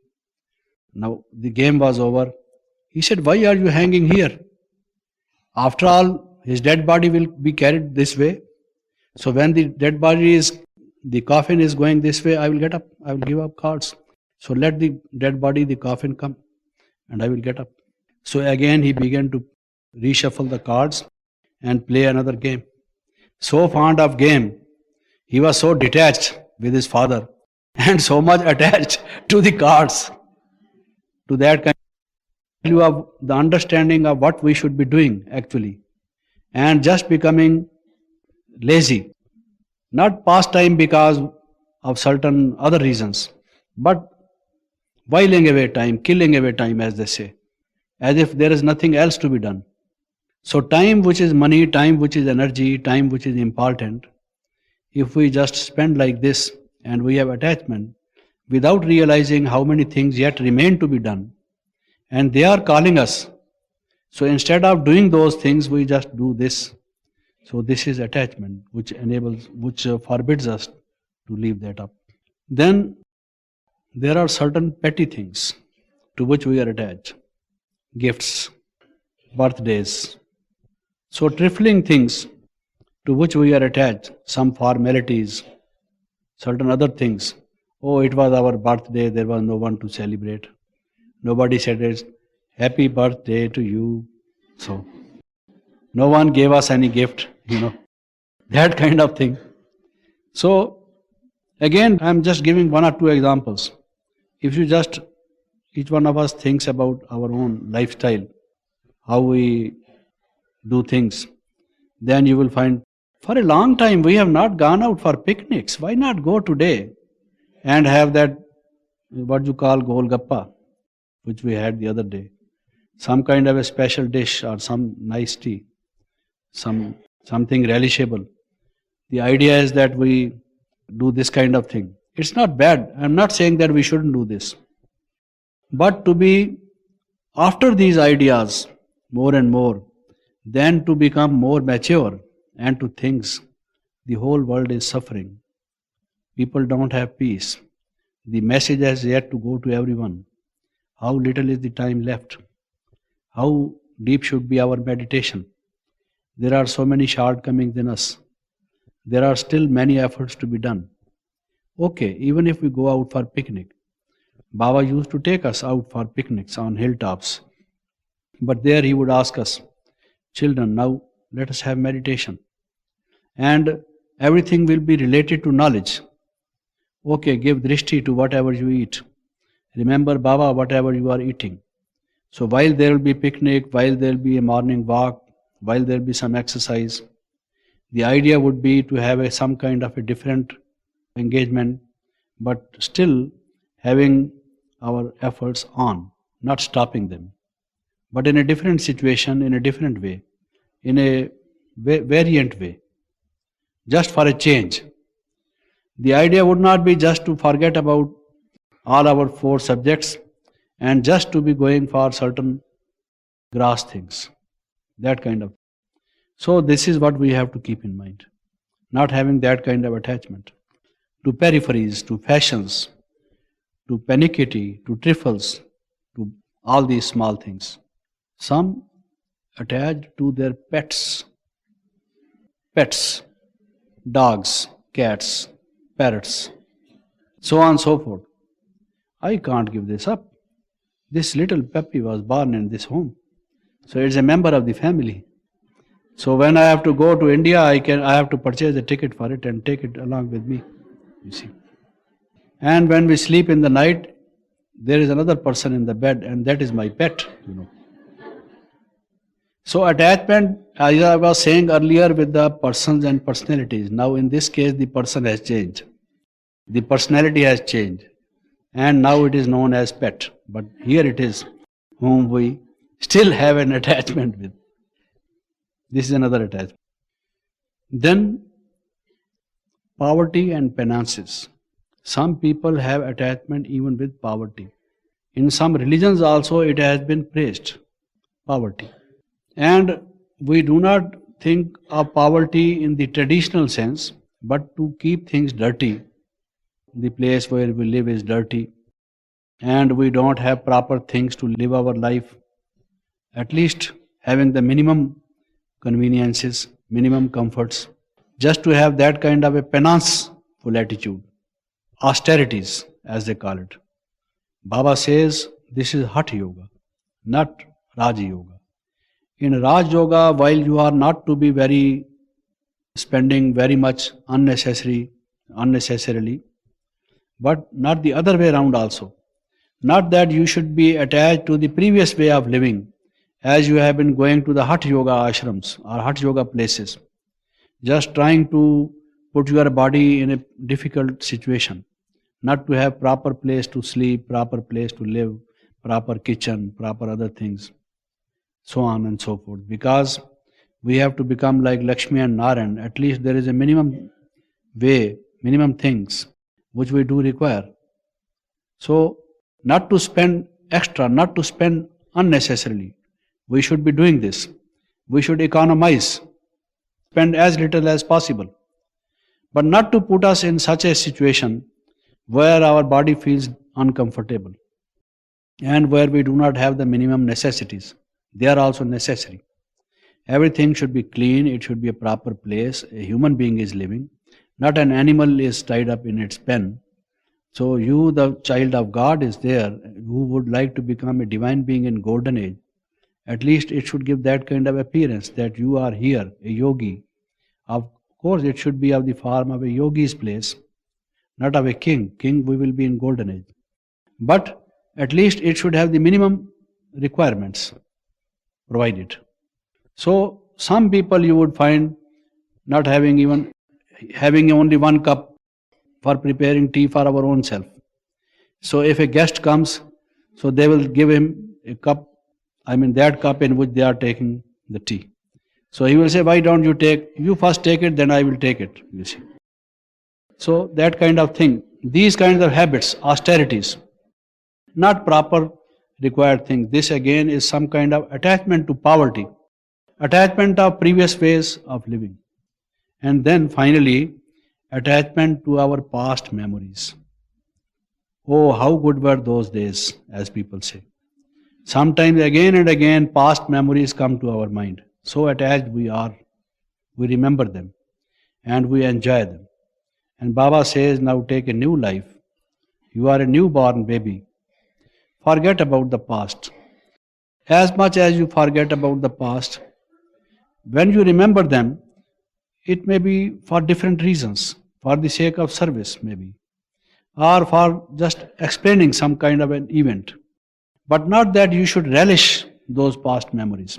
Now the game was over. He said, why are you hanging here? After all, his dead body will be carried this way. So when the coffin is going this way, I will get up. I will give up cards. So let the dead body, the coffin come, and I will get up. So again he began to reshuffle the cards and play another game. So fond of game, he was so detached with his father and so much attached to the cards, to that kind of value of the understanding of what we should be doing actually, and just becoming lazy. Not pastime because of certain other reasons, but whiling away time, killing away time, as they say, as if there is nothing else to be done. So time which is money, time which is energy, time which is important, if we just spend like this and we have attachment without realizing how many things yet remain to be done, and they are calling us. So instead of doing those things, we just do this. So this is attachment which forbids us to leave that up. Then there are certain petty things to which we are attached. Gifts, birthdays. So trifling things to which we are attached, some formalities, certain other things. Oh, it was our birthday, there was no one to celebrate. Nobody said it's happy birthday to you. So No one gave us any gift, that kind of thing. So, again, I'm just giving one or two examples. If you just, each one of us thinks about our own lifestyle, how we do things, then you will find for a long time we have not gone out for picnics. Why not go today and have that, what you call golgappa, which we had the other day? Some kind of a special dish or some nice tea, something relishable. The idea is that we do this kind of thing. It's not bad. I'm not saying that we shouldn't do this. But to be after these ideas more and more, then to become more mature and to think the whole world is suffering. People don't have peace. The message has yet to go to everyone. How little is the time left? How deep should be our meditation? There are so many shortcomings in us. There are still many efforts to be done. Okay, even if we go out for picnic, Baba used to take us out for picnics on hilltops. But there he would ask us, children, now let us have meditation. And everything will be related to knowledge. Okay, give drishti to whatever you eat. Remember Baba, whatever you are eating. So while there will be picnic, while there will be a morning walk, while there will be some exercise, the idea would be to have some kind of a different engagement, but still having our efforts on, not stopping them, but in a different situation, in a different way, in a variant way, just for a change. The idea would not be just to forget about all our 4 subjects and just to be going for certain grass things, that kind of. So this is what we have to keep in mind, not having that kind of attachment to peripheries, to fashions, to panicky, to trifles, to all these small things. Some attached to their pets, dogs, cats, parrots, so on and so forth. I can't give this up. This little puppy was born in this home, so it's a member of the family. So when I have to go to India, I have to purchase a ticket for it and take it along with me, you see. And when we sleep in the night, there is another person in the bed, and that is my pet, So attachment, as I was saying earlier, with the persons and personalities. Now in this case, the person has changed. The personality has changed. And now it is known as pet. But here it is whom we still have an attachment with. This is another attachment. Then poverty and penances. Some people have attachment even with poverty. In some religions also it has been praised, poverty. And we do not think of poverty in the traditional sense, but to keep things dirty. The place where we live is dirty, and we don't have proper things to live our life. At least having the minimum conveniences, minimum comforts, just to have that kind of a penance-full attitude. Austerities, as they call it. Baba says this is Hatha Yoga, not Raja Yoga. In Raj Yoga, while you are not to be spending very much unnecessarily, but not the other way around also. Not that you should be attached to the previous way of living, as you have been going to the Hatha Yoga ashrams or Hatha Yoga places, just trying to put your body in a difficult situation, not to have proper place to sleep, proper place to live, proper kitchen, proper other things, so on and so forth. Because we have to become like Lakshmi and Narayan, at least there is a minimum way, minimum things which we do require. So, not to spend extra, not to spend unnecessarily. We should be doing this. We should economize, spend as little as possible. But not to put us in such a situation where our body feels uncomfortable and where we do not have the minimum necessities. They are also necessary. Everything should be clean, it should be a proper place. A human being is living, not an animal is tied up in its pen. So you, the child of God, is there, who would like to become a divine being in golden age, At least it should give that kind of appearance that you are here, a yogi. Of course, it should be of the form of a yogi's place, not of a king. King, we will be in golden age. But at least it should have the minimum requirements provided. So some people you would find not having only one cup for preparing tea for our own self. So if a guest comes, so they will give him a cup, that cup in which they are taking the tea. So he will say, why don't you first take it, then I will take it, you see. So that kind of thing, these kinds of habits, austerities, not proper required things. This again is some kind of attachment to poverty, attachment of previous ways of living. And then finally, attachment to our past memories. Oh, how good were those days, as people say. Sometimes again and again past memories come to our mind. So attached we are, we remember them and we enjoy them. And Baba says, now take a new life. You are a newborn baby. Forget about the past. As much as you forget about the past, when you remember them, it may be for different reasons, for the sake of service maybe, or for just explaining some kind of an event. But not that you should relish those past memories.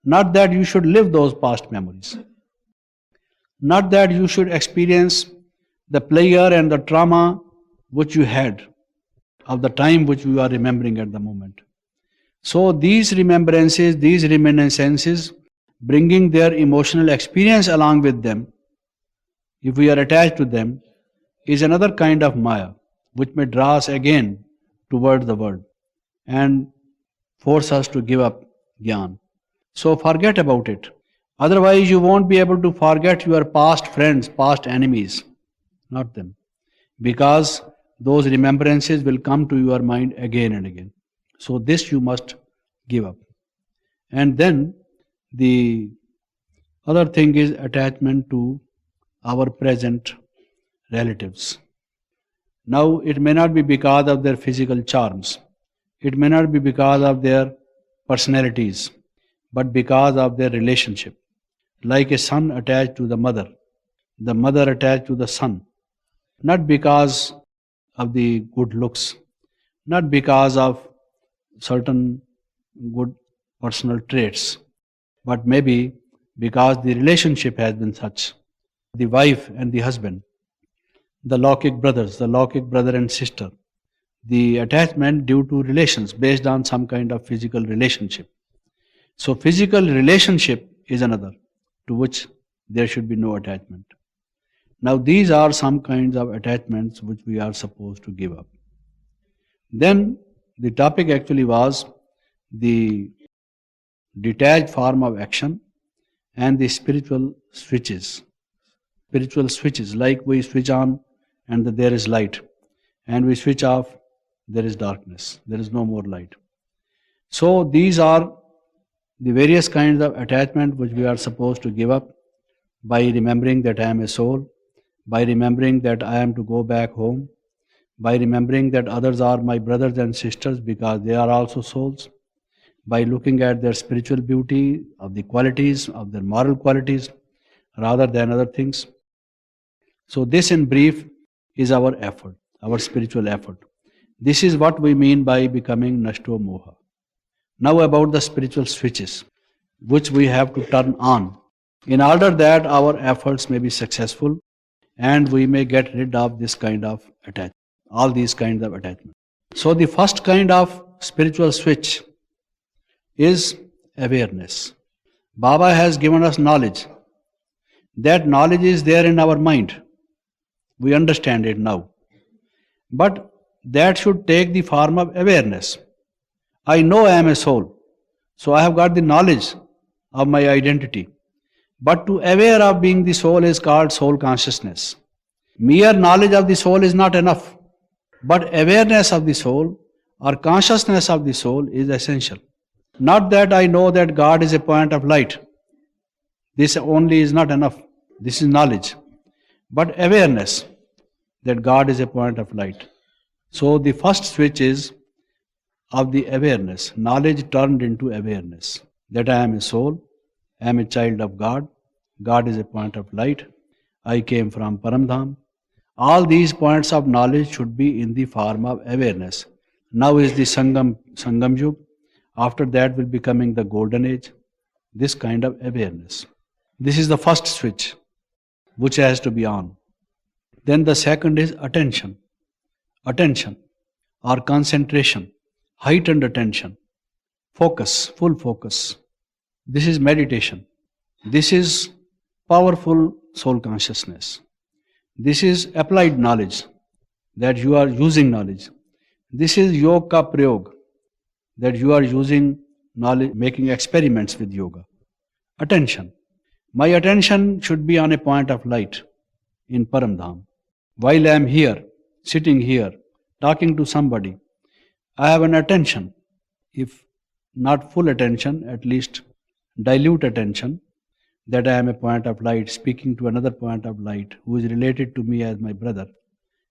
Not that you should live those past memories. Not that you should experience the pleasure and the trauma which you had of the time which you are remembering at the moment. So these remembrances, these reminiscences, bringing their emotional experience along with them, if we are attached to them, is another kind of maya, which may draw us again toward the world and force us to give up jnana. So forget about it. Otherwise you won't be able to forget your past friends, past enemies, not them. Because those remembrances will come to your mind again and again. So this you must give up. And then the other thing is attachment to our present relatives. Now it may not be because of their physical charms. It may not be because of their personalities, but because of their relationship. Like a son attached to the mother attached to the son. Not because of the good looks, not because of certain good personal traits, but maybe because the relationship has been such. The wife and the husband, the Lockic brothers, the Lockic brother and sister, the attachment due to relations based on some kind of physical relationship. So physical relationship is another to which there should be no attachment. Now these are some kinds of attachments which we are supposed to give up. Then the topic actually was the detached form of action and the spiritual switches. Spiritual switches, like we switch on and there is light, and we switch off, there is darkness, there is no more light. So these are the various kinds of attachment which we are supposed to give up by remembering that I am a soul, by remembering that I am to go back home, by remembering that others are my brothers and sisters because they are also souls, by looking at their spiritual beauty, of the qualities, of their moral qualities, rather than other things. So this in brief is our effort, our spiritual effort. This is what we mean by becoming Nashto Moha. Now about the spiritual switches, which we have to turn on, in order that our efforts may be successful and we may get rid of this kind of attachment, all these kinds of attachment. So the first kind of spiritual switch is awareness. Baba has given us knowledge. That knowledge is there in our mind. We understand it now. But that should take the form of awareness. I know I am a soul, so I have got the knowledge of my identity. But to aware of being the soul is called soul consciousness. Mere knowledge of the soul is not enough, but awareness of the soul or consciousness of the soul is essential. Not that I know that God is a point of light. This only is not enough. This is knowledge. But awareness that God is a point of light. So the first switch is of the awareness. Knowledge turned into awareness. That I am a soul, I am a child of God. God is a point of light. I came from Paramdham. All these points of knowledge should be in the form of awareness. Now is the Sangam Yug. After that will be coming the golden age. This kind of awareness. This is the first switch which has to be on. Then the second is attention. Attention or concentration, heightened attention, focus, full focus. This is meditation. This is powerful soul consciousness. This is applied knowledge, that you are using knowledge. This is yoga ka prayog, that you are using knowledge, making experiments with yoga. Attention. My attention should be on a point of light in Paramdham. While I am here, sitting here, talking to somebody, I have an attention. If not full attention, at least dilute attention, that I am a point of light speaking to another point of light who is related to me as my brother,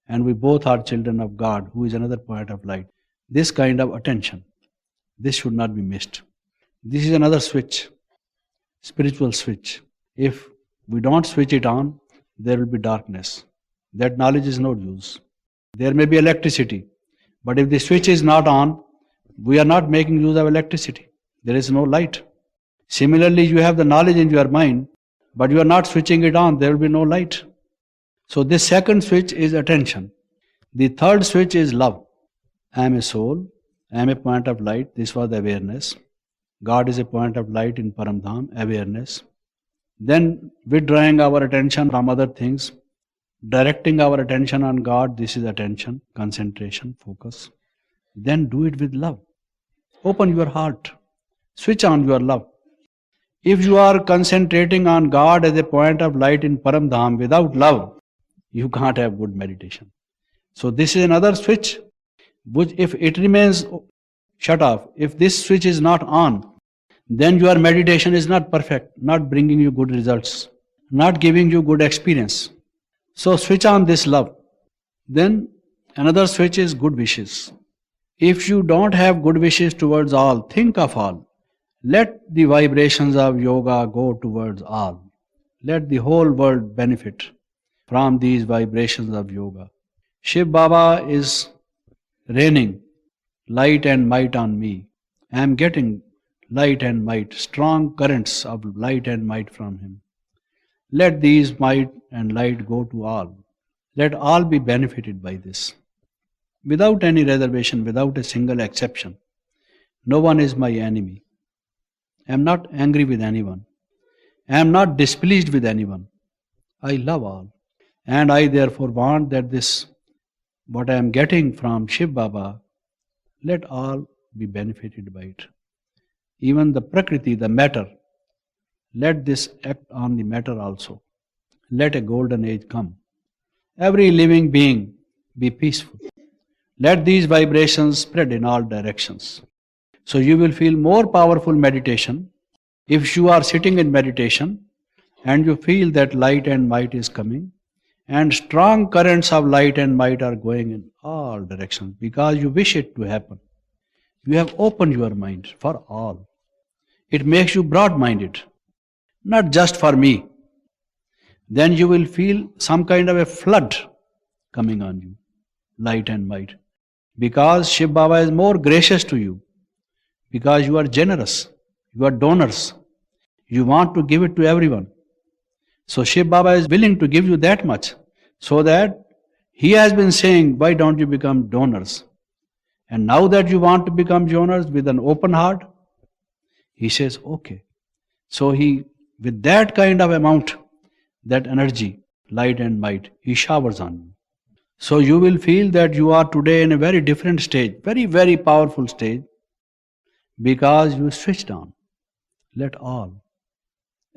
and we both are children of God who is another point of light. This kind of attention, this should not be missed. This is another switch, spiritual switch. If we don't switch it on, there will be darkness. That knowledge is no use. There may be electricity, but if the switch is not on, we are not making use of electricity. There is no light. Similarly, you have the knowledge in your mind, but you are not switching it on, there will be no light. So this second switch is attention. The third switch is love. I am a soul, I am a point of light. This was awareness. God is a point of light in Paramdham, awareness. Then withdrawing our attention from other things, directing our attention on God, this is attention, concentration, focus. Then do it with love. Open your heart. Switch on your love. If you are concentrating on God as a point of light in Paramdham without love, you can't have good meditation. So this is another switch, which if it remains shut off, if this switch is not on, then your meditation is not perfect, not bringing you good results, not giving you good experience. So switch on this love. Then another switch is good wishes. If you don't have good wishes towards all, think of all. Let the vibrations of yoga go towards all. Let the whole world benefit from these vibrations of yoga. Shiv Baba is raining light and might on me. I am getting light and might, strong currents of light and might from him. Let these might and light go to all. Let all be benefited by this. Without any reservation, without a single exception. No one is my enemy. I am not angry with anyone. I am not displeased with anyone. I love all. And I therefore want that this, what I am getting from Shiv Baba, let all be benefited by it. Even the Prakriti, the matter, let this act on the matter also. Let a golden age come. Every living being be peaceful. Let these vibrations spread in all directions. So you will feel more powerful meditation if you are sitting in meditation and you feel that light and might is coming and strong currents of light and might are going in all directions because you wish it to happen. You have opened your mind for all. It makes you broad-minded, not just for me. Then you will feel some kind of a flood coming on you, light and might. Because Shiv Baba is more gracious to you. Because you are generous, you are donors. You want to give it to everyone. So Shiv Baba is willing to give you that much. So that he has been saying, why don't you become donors? And now that you want to become donors with an open heart, he says, okay. So he, with that kind of amount, that energy, light and might, he showers on you. So you will feel that you are today in a very different stage, very, very powerful stage, because you switched on. Let all,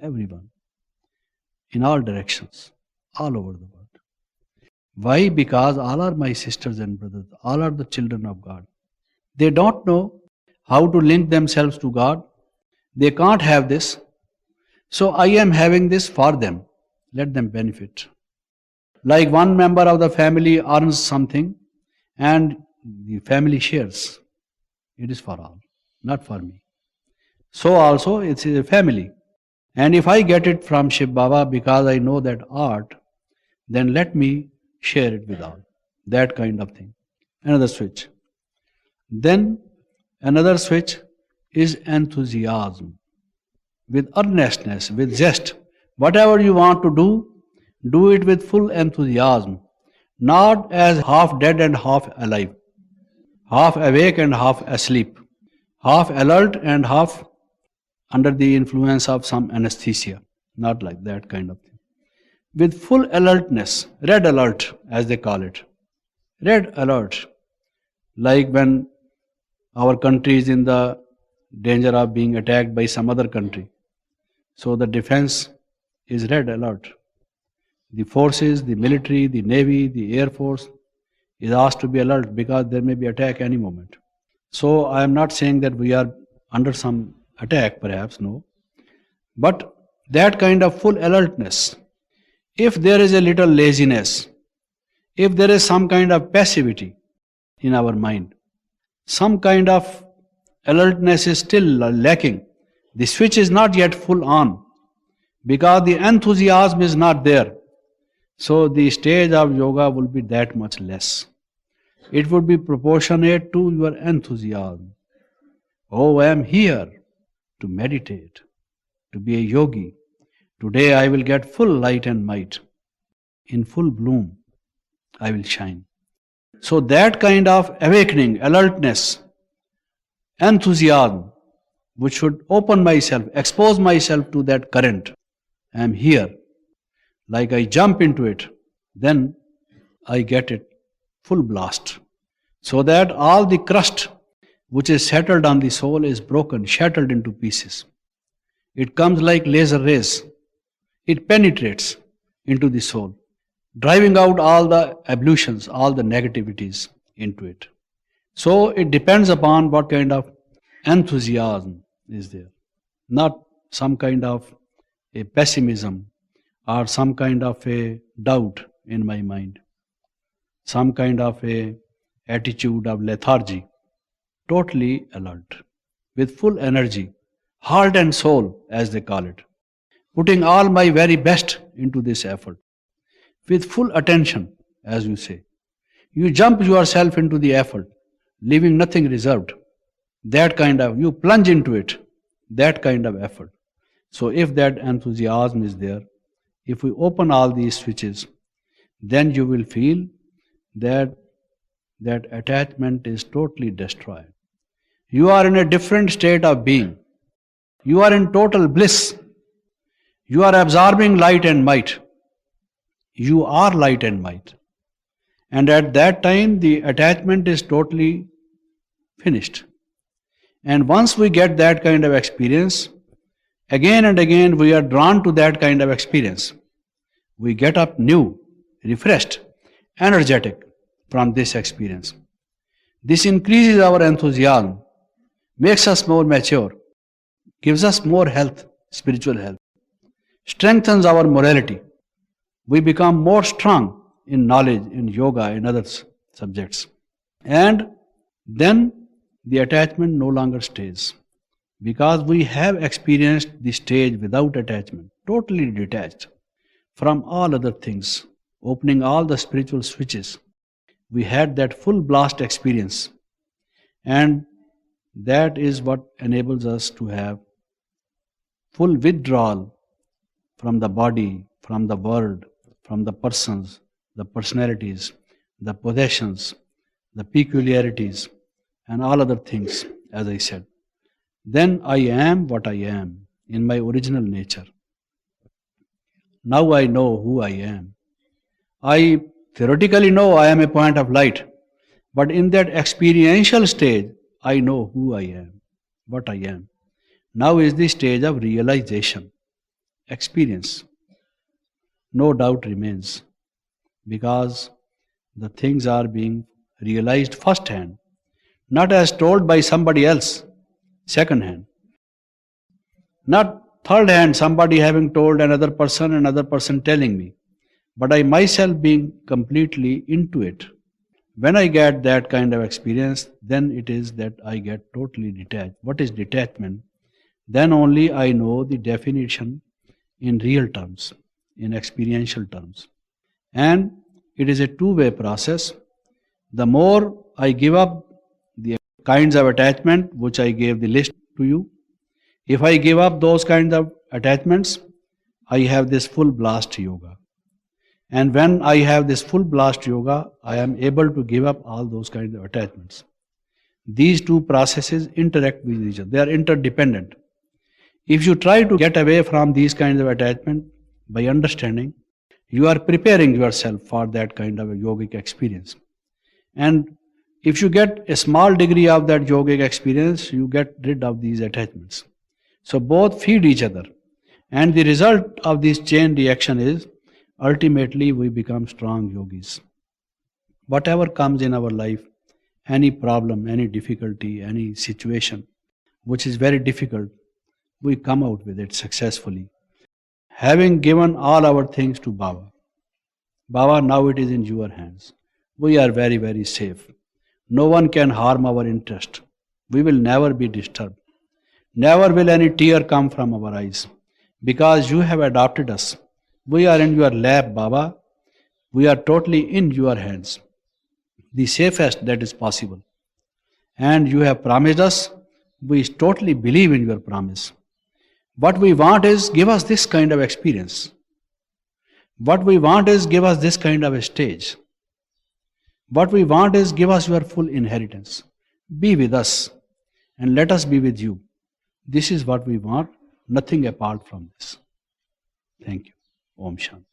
everyone, in all directions, all over the world. Why? Because all are my sisters and brothers, all are the children of God. They don't know how to link themselves to God. They can't have this. So I am having this for them. Let them benefit. Like one member of the family earns something and the family shares. It is for all, not for me. So also it is a family. And if I get it from Shiv Baba because I know that art, then let me share it with all. That kind of thing. Another switch. Then another switch is enthusiasm. With earnestness, with zest. Whatever you want to do it with full enthusiasm. Not as half dead and half alive. Half awake and half asleep. Half alert and half under the influence of some anesthesia. Not like that kind of thing. With full alertness, red alert as they call it. Red alert. Like when our country is in the danger of being attacked by some other country. So the defense is red alert. The forces, the military, the navy, the air force is asked to be alert because there may be attack any moment. So I am not saying that we are under some attack, perhaps, no. But that kind of full alertness, if there is a little laziness, if there is some kind of passivity in our mind, some kind of alertness is still lacking, the switch is not yet full on because the enthusiasm is not there. So the stage of yoga will be that much less. It would be proportionate to your enthusiasm. Oh, I am here to meditate, to be a yogi. Today I will get full light and might. In full bloom, I will shine. So that kind of awakening, alertness, enthusiasm, which should open myself, expose myself to that current. I am here. Like I jump into it, then I get it full blast. So that all the crust which is settled on the soul is broken, shattered into pieces. It comes like laser rays. It penetrates into the soul, driving out all the ablutions, all the negativities into it. So it depends upon what kind of enthusiasm is there. Not some kind of a pessimism or some kind of a doubt in my mind. Some kind of a attitude of lethargy. Totally alert, with full energy, heart and soul as they call it. Putting all my very best into this effort. With full attention, as you say. You jump yourself into the effort, leaving nothing reserved. That kind of, you plunge into it, that kind of effort. So if that enthusiasm is there, if we open all these switches, then you will feel that that attachment is totally destroyed. You are in a different state of being. You are in total bliss. You are absorbing light and might. You are light and might. And at that time, the attachment is totally finished. And once we get that kind of experience, again and again we are drawn to that kind of experience. We get up new, refreshed, energetic from this experience. This increases our enthusiasm, makes us more mature, gives us more health, spiritual health, strengthens our morality. We become more strong in knowledge, in yoga, in other subjects. And then the attachment no longer stays. Because we have experienced the stage without attachment, totally detached from all other things, opening all the spiritual switches. We had that full blast experience. And that is what enables us to have full withdrawal from the body, from the world, from the persons, the personalities, the possessions, the peculiarities, and all other things, as I said. Then I am what I am in my original nature. Now I know who I am. I theoretically know I am a point of light, but in that experiential stage, I know who I am, what I am. Now is the stage of realization, experience. No doubt remains, because the things are being realized first hand, not as told by somebody else, second hand. Not third hand, somebody having told another person telling me, but I myself being completely into it, When I get that kind of experience, then it is that I get totally detached. What is detachment? Then only I know the definition in real terms, in experiential terms. And it is a two-way process. The more I give up the kinds of attachment which I gave the list to you, if I give up those kinds of attachments, I have this full blast yoga. And when I have this full blast yoga, I am able to give up all those kinds of attachments. These two processes interact with each other. They are interdependent. If you try to get away from these kinds of attachment by understanding, you are preparing yourself for that kind of a yogic experience. And if you get a small degree of that yogic experience, you get rid of these attachments. So both feed each other. And the result of this chain reaction is ultimately we become strong yogis. Whatever comes in our life, any problem, any difficulty, any situation which is very difficult, we come out with it successfully. Having given all our things to Baba, Baba, now it is in your hands. We are very, very safe. No one can harm our interest. We will never be disturbed. Never will any tear come from our eyes. Because you have adopted us. We are in your lap, Baba. We are totally in your hands. The safest that is possible. And you have promised us. We totally believe in your promise. What we want is give us this kind of experience. What we want is give us this kind of a stage. What we want is give us your full inheritance. Be with us and let us be with you. This is what we want, nothing apart from this. Thank you. Om Shanti.